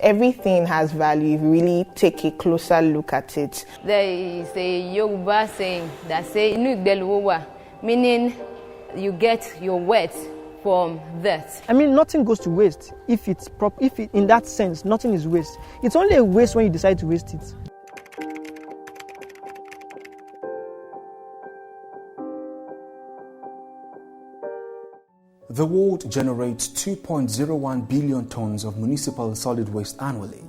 everything has value if you really take a closer look at it. There is a Yoruba saying that says, meaning you get your wealth from that. I mean, nothing goes to waste if in that sense, nothing is waste. It's only a waste when you decide to waste it. The world generates 2.01 billion tons of municipal solid waste annually.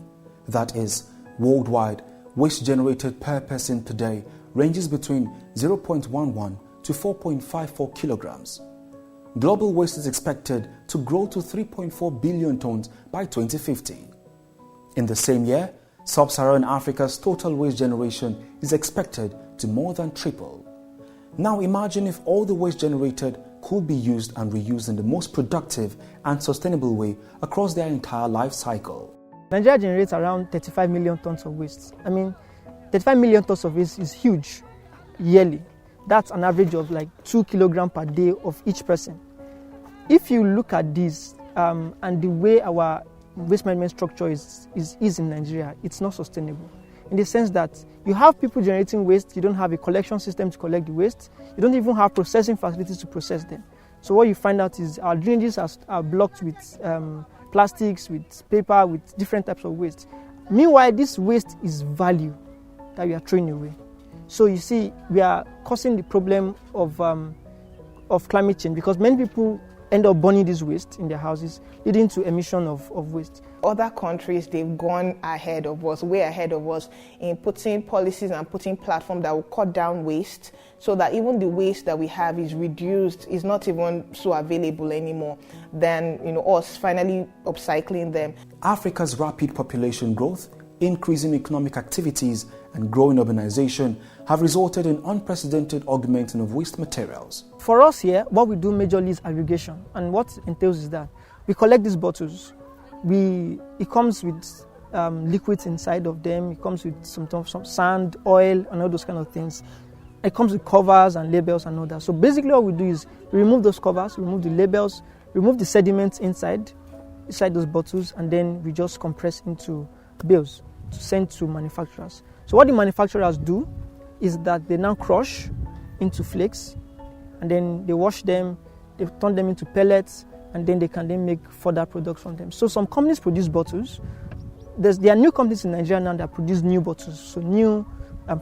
That is, worldwide, waste generated per person per day ranges between 0.11 to 4.54 kilograms. Global waste is expected to grow to 3.4 billion tons by 2050. In the same year, Sub-Saharan Africa's total waste generation is expected to more than triple. Now imagine if all the waste generated could be used and reused in the most productive and sustainable way across their entire life cycle. Nigeria generates around 35 million tons of waste. I mean, 35 million tons of waste is huge yearly. That's an average of like 2 kilograms per day of each person. If you look at this and the way our waste management structure is in Nigeria, it's not sustainable. In the sense that you have people generating waste, you don't have a collection system to collect the waste, you don't even have processing facilities to process them. So what you find out is our drainages are blocked with plastics, with paper, with different types of waste. Meanwhile, this waste is value that we are throwing away. So you see, we are causing the problem of climate change because many people end up burning this waste in their houses, leading to emission of waste. Other countries, they've gone ahead of us, way ahead of us, in putting policies and putting platforms that will cut down waste so that even the waste that we have is reduced, is not even so available anymore than us finally upcycling them. Africa's rapid population growth, increasing economic activities and growing urbanization have resulted in unprecedented augmenting of waste materials. For us here, what we do majorly is aggregation, and what it entails is that we collect these bottles. It comes with liquids inside of them. It comes with some sand, oil, and all those kind of things. It comes with covers and labels and all that. So basically, what we do is we remove those covers, remove the labels, remove the sediments inside those bottles, and then we just compress into bales to send to manufacturers. So what the manufacturers do is that they now crush into flakes, and then they wash them, they turn them into pellets, and then they can then make further products from them. So some companies produce bottles. There are new companies in Nigeria now that produce new bottles, so new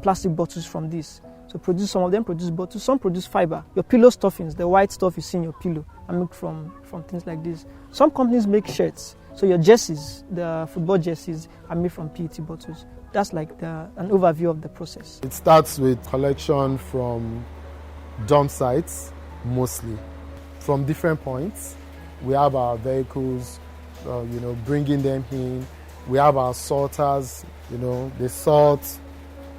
plastic bottles from this. So some of them produce bottles, some produce fiber. Your pillow stuffings, the white stuff you see in your pillow, are made from things like this. Some companies make shirts. So your jerseys, the football jerseys, are made from PET bottles. That's like an overview of the process. It starts with collection from dump sites, mostly. From different points, we have our vehicles, bringing them in. We have our sorters, they sort,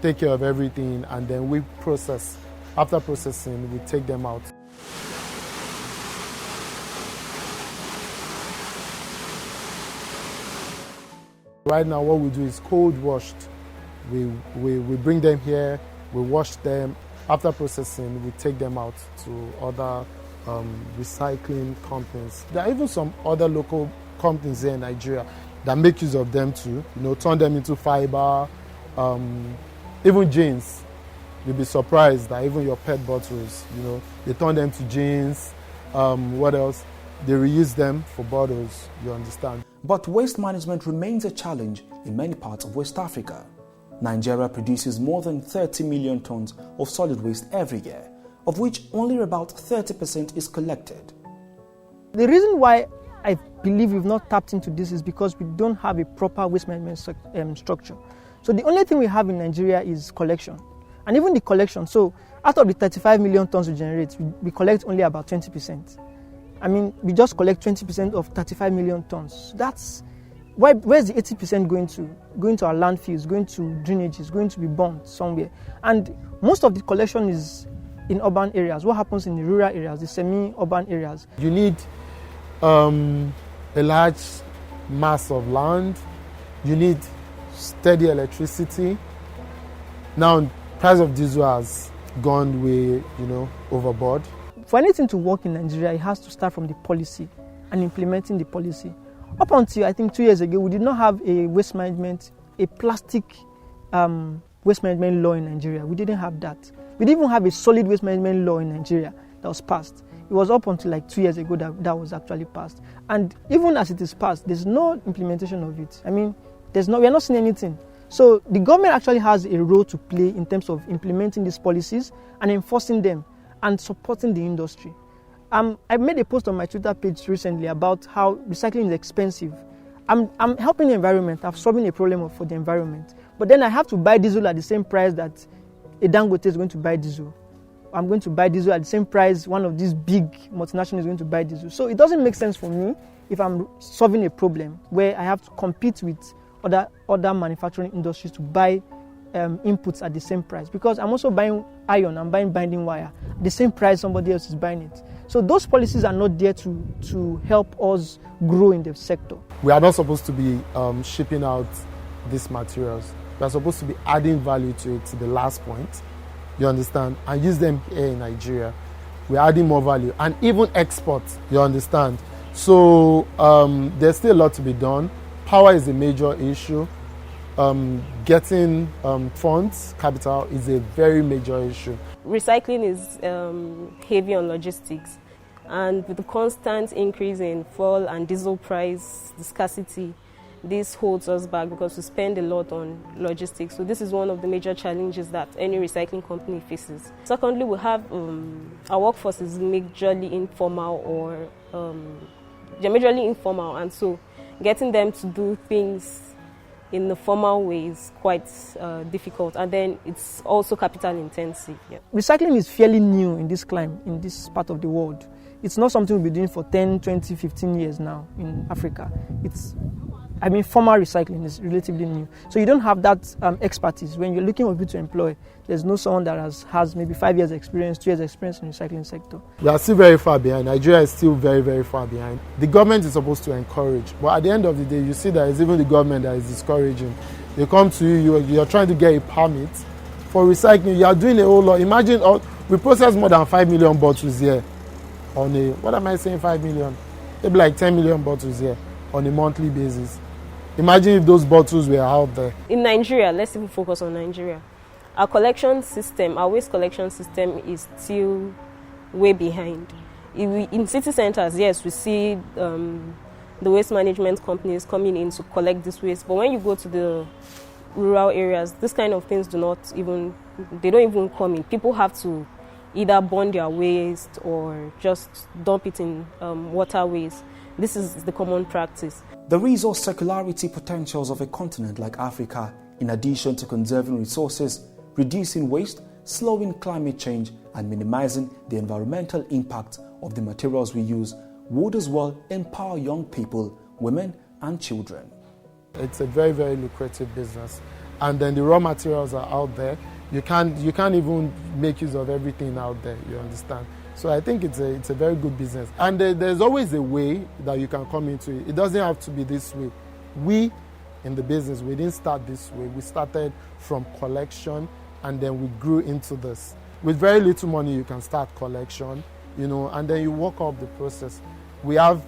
take care of everything, and then we process. After processing, we take them out. Right now, what we do is cold washed. We bring them here, we wash them. After processing, we take them out to other recycling companies. There are even some other local companies here in Nigeria that make use of them too. Turn them into fiber, even jeans. You'll be surprised that even your PET bottles, they turn them to jeans. What else? They reuse them for bottles, you understand. But waste management remains a challenge in many parts of West Africa. Nigeria produces more than 30 million tons of solid waste every year, of which only about 30% is collected. The reason why I believe we've not tapped into this is because we don't have a proper waste management structure. So the only thing we have in Nigeria is collection. And even the collection, so out of the 35 million tons we generate, we collect only about 20%. I mean, we just collect 20% of 35 million tons. That's where's the 80% going to? Going to our landfills, going to drainages, going to be burned somewhere. And most of the collection is in urban areas. What happens in the rural areas, the semi-urban areas? You need a large mass of land. You need steady electricity. Now, price of diesel has gone way, overboard. For anything to work in Nigeria, it has to start from the policy and implementing the policy. Up until I think 2 years ago, we did not have a plastic waste management law in Nigeria. We didn't have that. We didn't even have a solid waste management law in Nigeria that was passed. It was up until like 2 years ago that was actually passed. And even as it is passed, there's no implementation of it. I mean, we are not seeing anything. So the government actually has a role to play in terms of implementing these policies and enforcing them and supporting the industry. I made a post on my Twitter page recently about how recycling is expensive. I'm helping the environment. I'm solving a problem for the environment. But then I have to buy diesel at the same price that a Dangote is going to buy diesel. I'm going to buy diesel at the same price one of these big multinationals is going to buy diesel. So it doesn't make sense for me if I'm solving a problem where I have to compete with other manufacturing industries to buy inputs at the same price, because I'm also buying iron, I'm buying binding wire at the same price somebody else is buying it. So those policies are not there to help us grow in the sector. We are not supposed to be shipping out these materials. We are supposed to be adding value to it, to the last point, you understand, and use them here in Nigeria. We're adding more value and even export, you understand. So there's still a lot to be done. Power is a major issue. Getting funds, capital is a very major issue. Recycling is heavy on logistics, and with the constant increase in fuel and diesel price, the scarcity, this holds us back because we spend a lot on logistics. So this is one of the major challenges that any recycling company faces. Secondly, we have our workforce is majorly informal and so getting them to do things in the formal way is quite difficult, and then it's also capital intensive. Yeah. Recycling is fairly new in this climate, in this part of the world. It's not something we've been doing for 10, 20, 15 years now in Africa. Formal recycling is relatively new. So you don't have that expertise. When you're looking for people to employ, there's no someone that has maybe 5 years experience, 2 years experience in the recycling sector. We are still very far behind. Nigeria is still very, very far behind. The government is supposed to encourage, but at the end of the day, you see that it's even the government that is discouraging. They come to you're trying to get a permit for recycling. You are doing a whole lot. Imagine, we process more than 5 million bottles here on a, what am I saying, 5 million? Maybe like 10 million bottles here on a monthly basis. Imagine if those bottles were out there. In Nigeria, let's even focus on Nigeria. Our collection system, our waste collection system is still way behind. In city centers, yes, we see the waste management companies coming in to collect this waste. But when you go to the rural areas, this kind of things they don't even come in. People have to either burn their waste or just dump it in waterways. This is the common practice. The resource circularity potentials of a continent like Africa, in addition to conserving resources, reducing waste, slowing climate change, and minimizing the environmental impact of the materials we use, would as well empower young people, women, and children. It's a very, very lucrative business. And then the raw materials are out there. You can't even make use of everything out there, you understand? So I think it's a very good business. And there's always a way that you can come into it. It doesn't have to be this way. We, in the business, we didn't start this way. We started from collection, and then we grew into this. With very little money, you can start collection, and then you work up the process. We have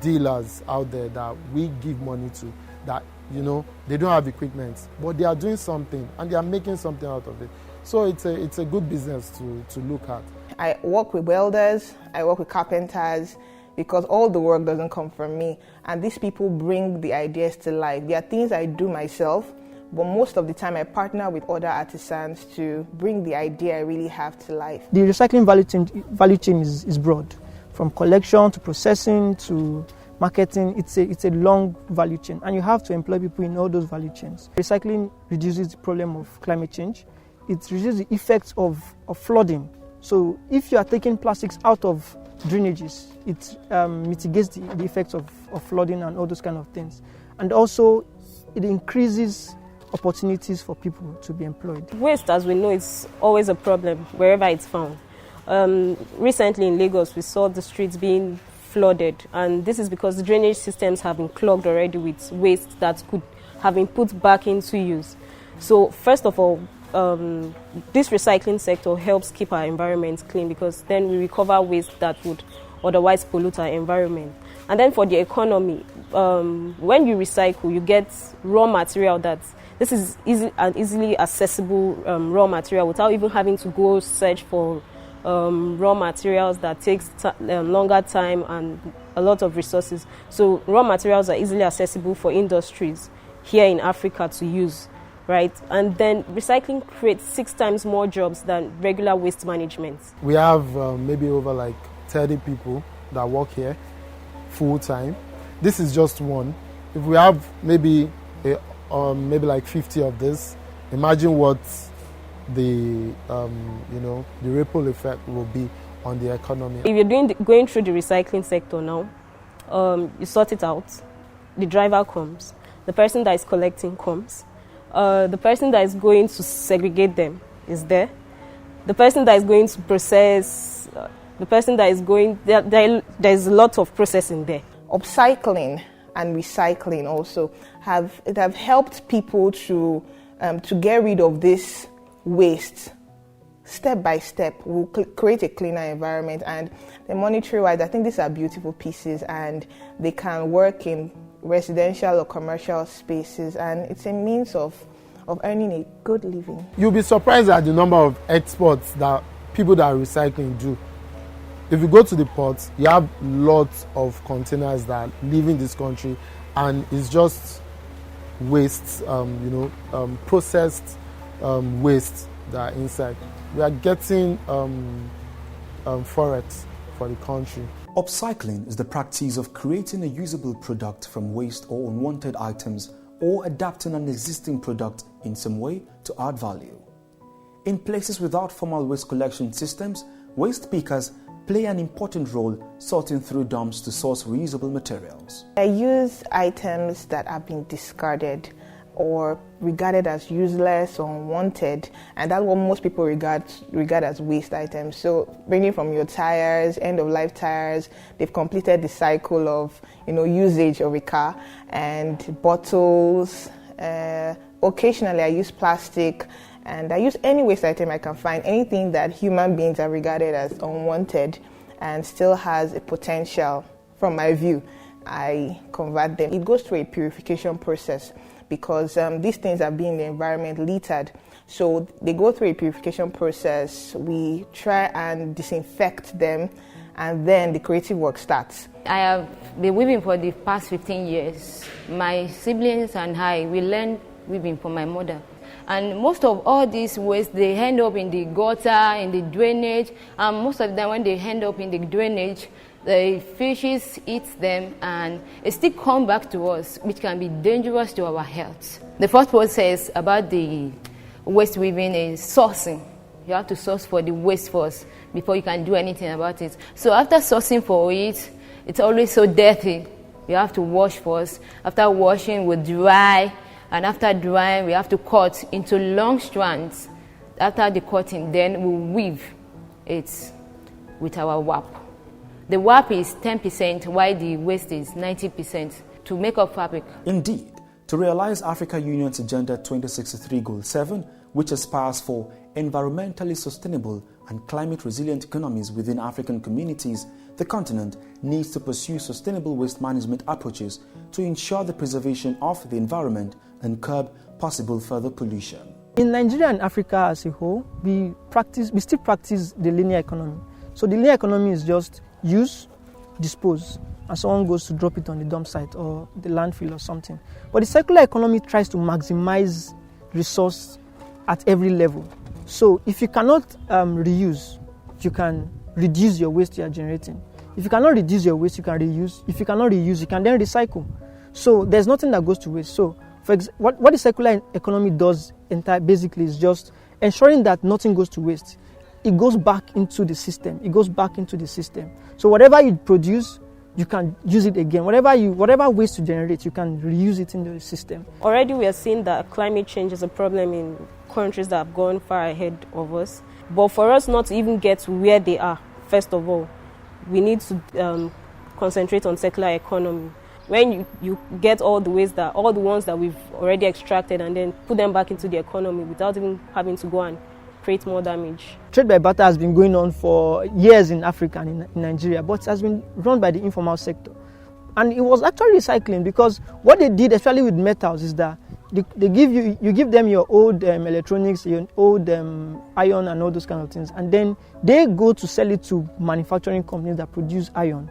dealers out there that we give money to that, they don't have equipment, but they are doing something, and they are making something out of it. So it's a good business to look at. I work with welders, I work with carpenters, because all the work doesn't come from me. And these people bring the ideas to life. There are things I do myself, but most of the time I partner with other artisans to bring the idea I really have to life. The recycling value chain is broad, from collection to processing to marketing. It's a long value chain, and you have to employ people in all those value chains. Recycling reduces the problem of climate change. It reduces the effects of flooding. So if you are taking plastics out of drainages, it mitigates the effects of flooding and all those kind of things. And also, it increases opportunities for people to be employed. Waste, as we know, is always a problem wherever it's found. Recently in Lagos, we saw the streets being flooded, and this is because the drainage systems have been clogged already with waste that could have been put back into use. So first of all, this recycling sector helps keep our environment clean, because then we recover waste that would otherwise pollute our environment. And then for the economy, when you recycle, you get raw material this is easily accessible raw material without even having to go search for raw materials that takes longer time and a lot of resources. So raw materials are easily accessible for industries here in Africa to use, right? And then recycling creates 6 times more jobs than regular waste management. We have maybe over like 30 people that work here full time. This is just one. If we have maybe like 50 of this, imagine what the the ripple effect will be on the economy. If you're going through the recycling sector now, you sort it out. The driver comes. The person that is collecting comes. The person that is going to segregate them is there. The person that is going to process, the person that is going, there's a lot of processing there. Upcycling and recycling also have helped people to get rid of this waste. Step by step, we'll create a cleaner environment. And the monetary-wise, I think these are beautiful pieces, and they can work in residential or commercial spaces, and it's a means of earning a good living. You'll be surprised at the number of exports that people that are recycling do. If you go to the ports, you have lots of containers that live in this country, and it's just waste, processed waste that are inside. We are getting forex for the country. Upcycling is the practice of creating a usable product from waste or unwanted items, or adapting an existing product in some way to add value. In places without formal waste collection systems, waste pickers play an important role sorting through dumps to source reusable materials. I use items that have been discarded or regarded as useless or unwanted, and that's what most people regard as waste items. So ranging from your tires, end-of-life tires, they've completed the cycle of usage of a car, and bottles. Occasionally I use plastic, and I use any waste item I can find, anything that human beings are regarded as unwanted and still has a potential from my view. I convert them. It goes through a purification process, because these things are being in the environment littered. So they go through a purification process. We try and disinfect them, and then the creative work starts. I have been weaving for the past 15 years. My siblings and I, we learned weaving from my mother. And most of all these waste, they end up in the gutter, in the drainage, and most of them, when they end up in the drainage, the fishes eat them, and it still comes back to us, which can be dangerous to our health. The first process about the waste weaving is sourcing. You have to source for the waste first before you can do anything about it. So after sourcing for it, it's always so dirty. You have to wash first. After washing, we dry, and after drying, we have to cut into long strands. After the cutting, then we weave it with our warp. The warp is 10%, while the waste is 90% to make up fabric. Indeed, to realize Africa Union's Agenda 2063 Goal 7, which aspires for environmentally sustainable and climate-resilient economies within African communities, the continent needs to pursue sustainable waste management approaches to ensure the preservation of the environment and curb possible further pollution. In Nigeria and Africa as a whole, we still practice the linear economy. So the linear economy is just use, dispose, and someone goes to drop it on the dump site or the landfill or something. But the circular economy tries to maximize resource at every level. So if you cannot reuse, you can reduce your waste you are generating. If you cannot reduce your waste, you can reuse. If you cannot reuse, you can then recycle. So there's nothing that goes to waste. So what the circular economy does basically is just ensuring that nothing goes to waste. It goes back into the system. So whatever you produce, you can use it again. Whatever waste you generate, you can reuse it in the system. Already we are seeing that climate change is a problem in countries that have gone far ahead of us. But for us not to even get to where they are, first of all, we need to concentrate on circular economy. When you get all the waste all the ones that we've already extracted, and then put them back into the economy without even having to go and create more damage. Trade by barter has been going on for years in Africa and in Nigeria, but it has been run by the informal sector. And it was actually recycling, because what they did, especially with metals, is that they give them your old electronics, your old iron and all those kind of things, and then they go to sell it to manufacturing companies that produce iron.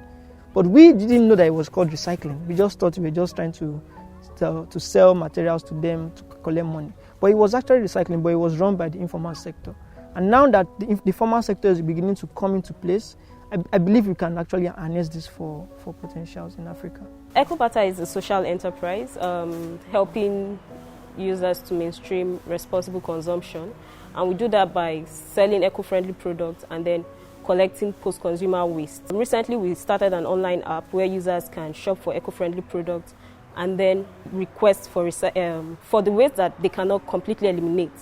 But we didn't know that it was called recycling. We just thought we were just trying to sell materials to them to collect money. But it was actually recycling, but it was run by the informal sector. And now that the formal sector is beginning to come into place, I believe we can actually harness this for potentials in Africa. Ecobata is a social enterprise helping users to mainstream responsible consumption. And we do that by selling eco-friendly products and then collecting post-consumer waste. Recently, we started an online app where users can shop for eco-friendly products and then request for the waste that they cannot completely eliminate.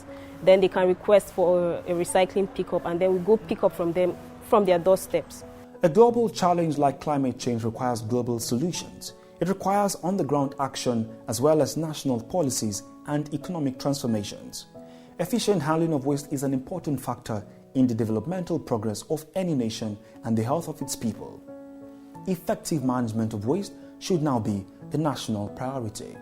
Then they can request for a recycling pickup, and then we go pick up from them from their doorsteps. A global challenge like climate change requires global solutions. It requires on-the-ground action as well as national policies and economic transformations. Efficient handling of waste is an important factor in the developmental progress of any nation and the health of its people. Effective management of waste should now be the national priority.